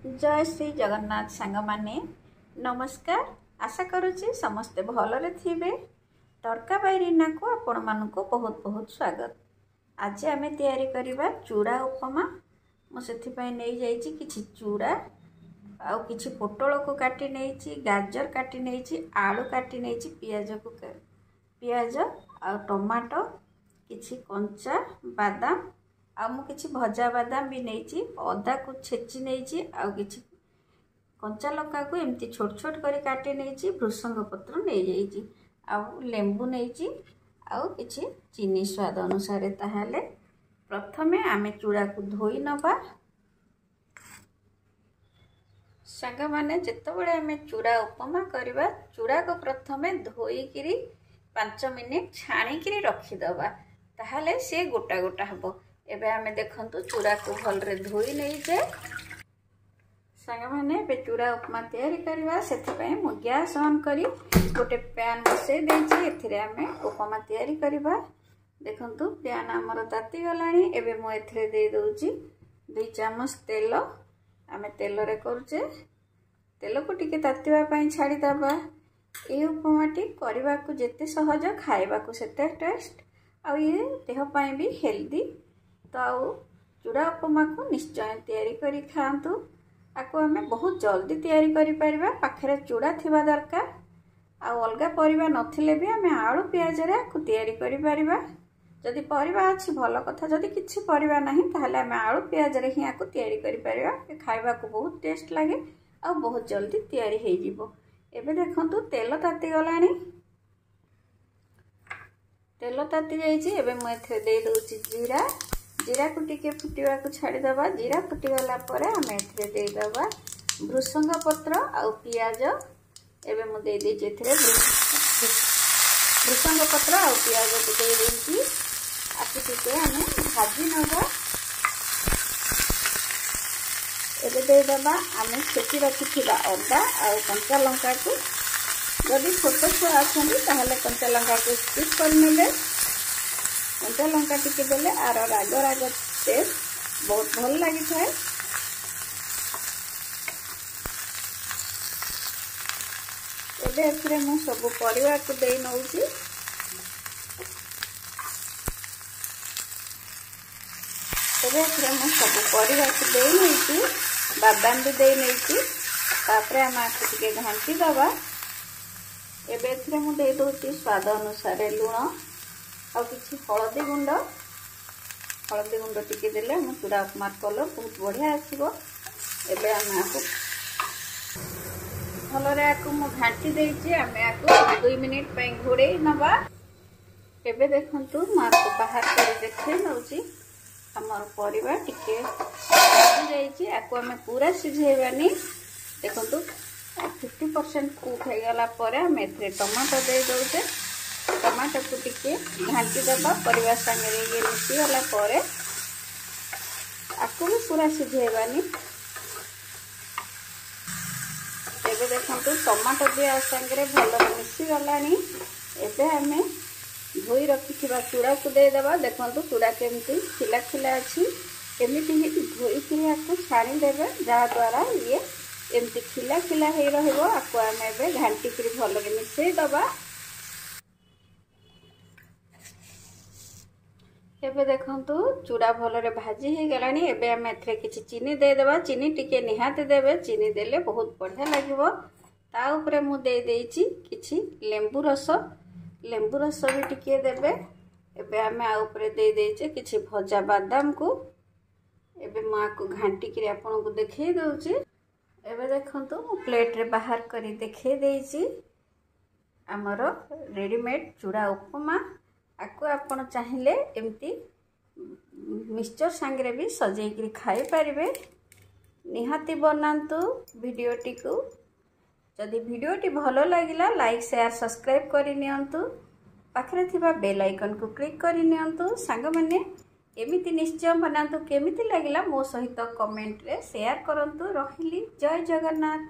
जय श्री जगन्नाथ सांग माने नमस्कार। आशा करुच्ची समस्ते भलरे थिबे। तड़का बैरिना को आपण मानक बहुत बहुत स्वागत। आज आम तैयारी करबा चूड़ा उपमा। मुझे नहीं जाइए किछि चूड़ा आ किछि पोटल को काटी नहीं, गाजर काटी नहीं, आलू काटी नहीं, पियाज आ टमाटो, किछि कंचा बादाम आ मु किछि भजा बादाम भी नहीं, अदा को छेची नहीं, आ किछि कंचा लंका को एमती छोट छोट करी काटी नहीं, भृषंग पत्र नहीं जाइए, आ लेंबू नहीं, आ किछि चीनी स्वाद अनुसार। ताहले प्रथमे आमे चूड़ा को धोई नबा। सांग माने जेतबेले आमे चूड़ा उपमा करबा, चूड़ा को प्रथमे धोईकिरी 5 मिनिट छाणीकिरी रखीदबा, ताहले से गोटा गोटा हबो। एबे आमे देखंतु चूड़ा को भलरे धोई नहीं जाए। सांग माने बे चूड़ा उपमा तैयारी करबा, सेति पय मु गैस ऑन करी गोटे पैन बसै देछि। एथिरे आमे उपमा तैयारी करबा। देखंतु पैन हमर ताती गलानी। एबे मु एथिरे दे दोछि 2 चम्मच तेल। आमे तेल रे करूचे, तेल को टिके तातीबा पय छाडी दबा। ए उपमाटी करबा को जेते सहज, खाइबा को सेते टेस्ट, आ ये देह पय भी हेल्दी। तो आउ चूड़ा उपमा को निश्चय तैयारी करी खातु। आपको आमे बहुत जल्दी तैयारी करि परिबा। पाखरे चूड़ा थिबा दरकार। आ अलगा परिबा नथिले भी आमे आलू प्याज रे को तैयारी करि परिबा। जदि परिबा अछि भलो कथा, जदि किछि परिबा नाही ताहले आमे आलू प्याज रे ही आको तैयारी करि परिबा। ए खाइबा को बहुत टेस्ट लागे आ बहुत जल्दी तैयारी हे जिवो। एबे देखंतु तेल ताती गलानी। तेल ताती जाइछि। एबे मु एथे दे दोछि जीरा। जीरा को टिके फुटिवा को छाड़ी दबा। जीरा फुटी गला परे आमे एथे दे दबा भृषंग पत्र आ पियाज। एबे मु दे देछि एथे भृषंग पत्र आ पियाज को दे देछि। आकि टिके आमे भाजी नबा। एबे दे दबा आमे छेची रखिथिला अदा आ कंचा लंका को। जदि छोट छुआ आछन्ती ताहले कंचा लंका को स्किप करनेले। कंचा लंका टिके देले आर राग राग टेस्ट बहुत भल लगी थाए। एबे एथरे मु सब परिवार को देई नउची। एबे एथरे मु सब परिवार को देई नउची, बादाम भी देई नउची। तापरे हम आके टिके घांटी दबा। एबे एथरे मु देई दोची स्वाद अनुसार लूण आ किछि हळदी गुंड टिके देले हम चूड़ा उपमा कलर बहुत बढ़िया आसीबो। एबे हम आको भलरे आको मु घांटी देछि। आमे आको 2 मिनिट पय घोड़े नबा। एबे देखंतु म आको बाहर कर देखै नउची। हमर परिवा टिके सिझि जाइछि। आको हमें पूरा सिझेबानी। देखंतु 50% कुक हो गला परे हम एथरे टमाटो दे दोचे। टमाटो को टिके घांटी दबा। परिवार संगे ये मिसी गला परे आको भी पूरा सिझेबानी। एबे देखंतु टमाटो भी आ संगे भलो मिसी गलानी। एबे हमें धोई रखिथिबा चूड़ा को दे दबा। देखंतु चूड़ा केमती खिला खिला अछि। एमिति ही धोई किरी आको छाणी देबे, जा द्वारा ये एमती खिला खिला हे रहबो। आको हम एबे घांटी किरी भलो मिसई दबा। एबे देखंतु चूड़ा भलरे भाजी ही गलानी। एबे हम एथरे किछि चीनी दे देबा। चीनी टिके निहाते देबे। चीनी देले बहुत बढ़िया लागिवो। ता ऊपर मु दे देछि किछि लेंबू रस। लेंबू रस भी टिके देबे। एबे हम आ ऊपर दे देछि किछि भजा बादाम को। एबे मु आको घांटी किरि आपन को देखै दउछि। एबे देखंतु मु प्लेट रे बाहर करी देखै देछि हमरो रेडीमेड चूड़ा उपमा। आको आपण चाहिए एमती मिक्सचर सांगरे भी सजेकरी खाई पारिबे। निहाती बनांतु वीडियोटी को। जदि वीडियोटी भलो लागिला लाइक शेयर सब्सक्राइब करि नियंतु। पाखरे थिबा बेल आइकन को क्लिक करि नियंतु। सांग माने एमिति निश्चय बनांतु। केमिति लागिला मो सहित कमेंट रे शेयर करंतु। रहिली जय जगन्नाथ।